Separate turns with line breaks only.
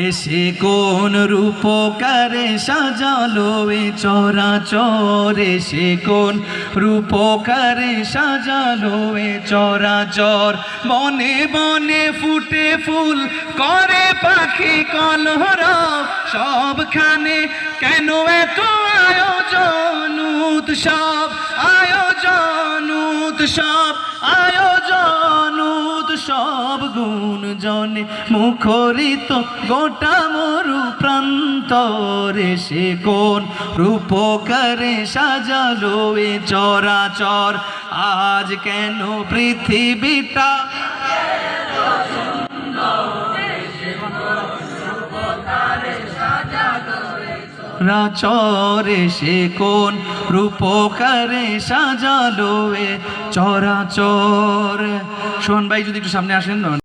এসে কোন রূপকারে সাজালো এ চরাচর, এসে কোন রূপকারে সাজালো এ চরাচর। বনে বনে ফুটে ফুল করে পাখি কলরব, সবখানে কেন এত আয়োজন উৎসব, আয়োজন উৎসব, আয়োজন উৎসব। গুণজনে মুখরিত গোটা মরু প্রান্তরে, সে কোন রূপকারে সাজালো এ চরাচর। আজ কেন পৃথিবীটা চরাচরে, সে কোন রূপকারে সাজালো এ চরাচর। শোন ভাই, যদি একটু সামনে আসেন।